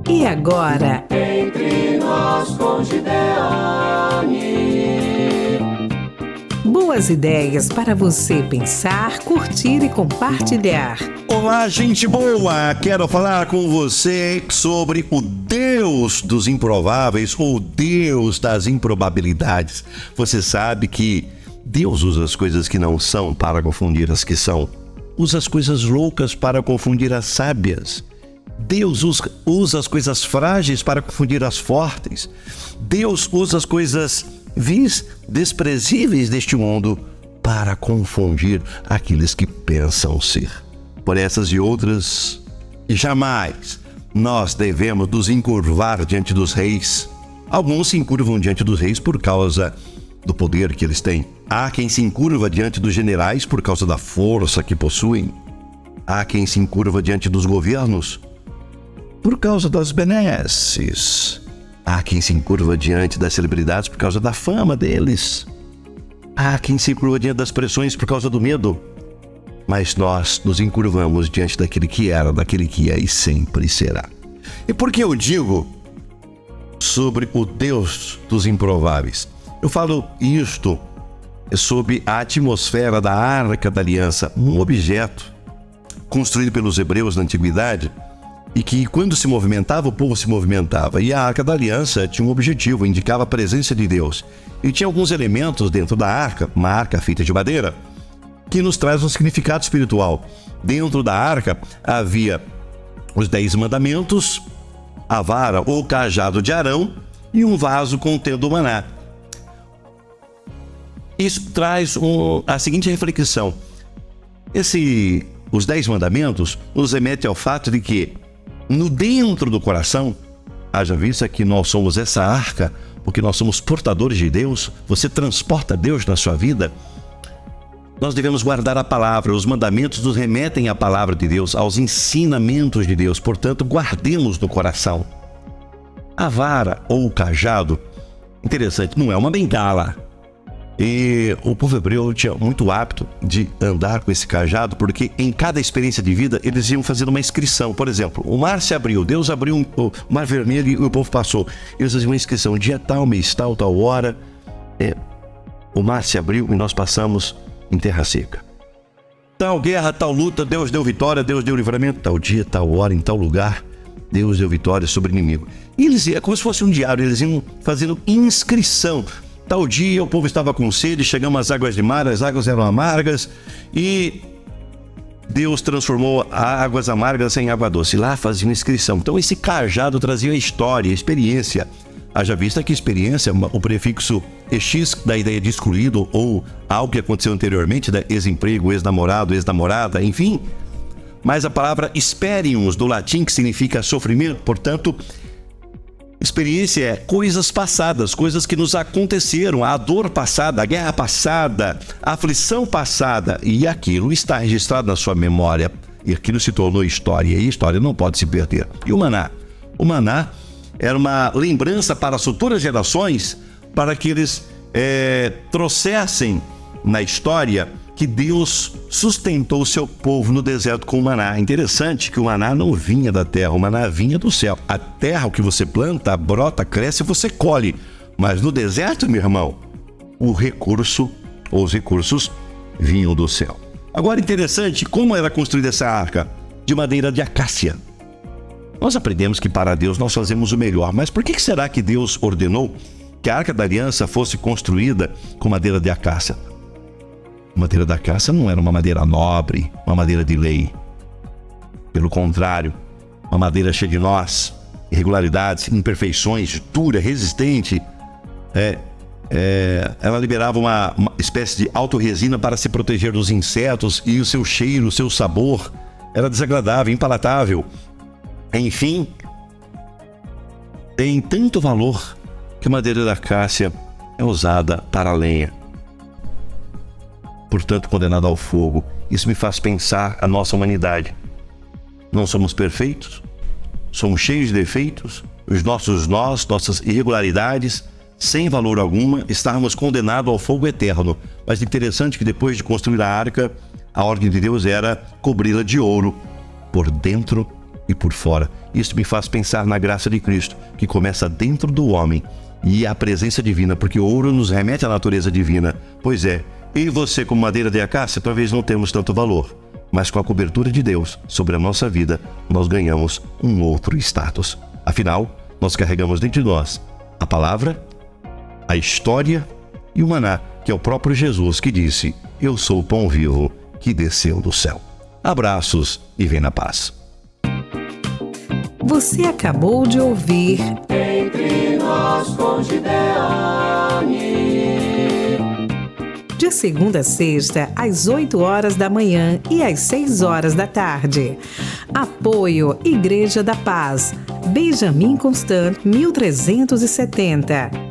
E agora? Entre nós com Gideone. Boas ideias para você pensar, curtir e compartilhar. Olá, gente boa! Quero falar com você sobre o Deus dos improváveis ou Deus das improbabilidades. Você sabe que Deus usa as coisas que não são para confundir as que são. Usa as coisas loucas para confundir as sábias. Deus usa as coisas frágeis para confundir as fortes. Deus usa as coisas vis, desprezíveis deste mundo para confundir aqueles que pensam ser. Por essas e outras, jamais nós devemos nos encurvar diante dos reis. Alguns se encurvam diante dos reis por causa do poder que eles têm. Há quem se encurva diante dos generais por causa da força que possuem. Há quem se encurva diante dos governos por causa das benesses. Há quem se encurva diante das celebridades por causa da fama deles. Há quem se encurva diante das pressões por causa do medo. Mas nós nos encurvamos diante daquele que era, daquele que é e sempre será. E por que eu digo sobre o Deus dos improváveis? Eu falo isto sobre a atmosfera da Arca da Aliança, um objeto construído pelos hebreus na Antiguidade, e que quando se movimentava, o povo se movimentava. E a Arca da Aliança tinha um objetivo, indicava a presença de Deus. E tinha alguns elementos dentro da arca, uma arca feita de madeira, que nos traz um significado espiritual. Dentro da arca havia os 10 mandamentos, a vara ou cajado de Arão e um vaso contendo o maná. Isso traz a seguinte reflexão. Os 10 mandamentos nos remete ao fato de que no dentro do coração, haja vista que nós somos essa arca, porque nós somos portadores de Deus, você transporta Deus na sua vida, nós devemos guardar a palavra. Os mandamentos nos remetem à palavra de Deus, aos ensinamentos de Deus, portanto, guardemos no coração. A vara ou o cajado, interessante, não é uma bengala. E o povo hebreu tinha muito hábito de andar com esse cajado, porque em cada experiência de vida eles iam fazendo uma inscrição. Por exemplo, o mar se abriu, Deus abriu o mar vermelho e o povo passou. Eles faziam uma inscrição, dia tal, mês tal, tal hora, o mar se abriu e nós passamos em terra seca. Tal guerra, tal luta, Deus deu vitória, Deus deu livramento, tal dia, tal hora, em tal lugar, Deus deu vitória sobre o inimigo. E eles iam, como se fosse um diário, eles iam fazendo inscrição. Tal dia o povo estava com sede, chegamos às águas de mar, as águas eram amargas e Deus transformou as águas amargas em água doce. Lá fazia uma inscrição. Então esse cajado trazia a história, a experiência. Haja vista que experiência, o prefixo ex da ideia de excluído ou algo que aconteceu anteriormente, da ex-emprego, ex-namorado, ex-namorada, enfim. Mas a palavra experiens do latim, que significa sofrimento, portanto, experiência é coisas passadas, coisas que nos aconteceram, a dor passada, a guerra passada, a aflição passada, e aquilo está registrado na sua memória, e aquilo se tornou história, e a história não pode se perder. E o maná? O maná era uma lembrança para as futuras gerações, para que eles trouxessem na história que Deus sustentou o seu povo no deserto com o maná. Interessante que o maná não vinha da terra, o maná vinha do céu. A terra, o que você planta, brota, cresce, você colhe. Mas no deserto, meu irmão, os recursos vinham do céu. Agora, interessante, como era construída essa arca? De madeira de acácia. Nós aprendemos que para Deus nós fazemos o melhor, mas por que será que Deus ordenou que a Arca da Aliança fosse construída com madeira de acácia? Madeira da acácia não era uma madeira nobre, uma madeira de lei. Pelo contrário, uma madeira cheia de nós, irregularidades, imperfeições, dura, resistente. Ela liberava uma espécie de autorresina para se proteger dos insetos, e o seu cheiro, o seu sabor era desagradável, impalatável. Enfim, tem tanto valor que a madeira da acácia é usada para a lenha, portanto condenada ao fogo. Isso me faz pensar a nossa humanidade. Não somos perfeitos, somos cheios de defeitos, os nossos nós, nossas irregularidades, sem valor alguma, estávamos condenados ao fogo eterno. Mas interessante que depois de construir a arca, a ordem de Deus era cobri-la de ouro, por dentro e por fora. Isso me faz pensar na graça de Cristo, que começa dentro do homem, e a presença divina, porque o ouro nos remete à natureza divina. Pois é, eu e você, como madeira de acácia, talvez não temos tanto valor, mas com a cobertura de Deus sobre a nossa vida, nós ganhamos um outro status. Afinal, nós carregamos dentro de nós a palavra, a história e o maná, que é o próprio Jesus que disse: eu sou o pão vivo que desceu do céu. Abraços e vem na paz. Você acabou de ouvir Entre nós com Gideone. De segunda a sexta, às 8 horas da manhã e às 6 horas da tarde. Apoio Igreja da Paz, Benjamin Constant, 1370.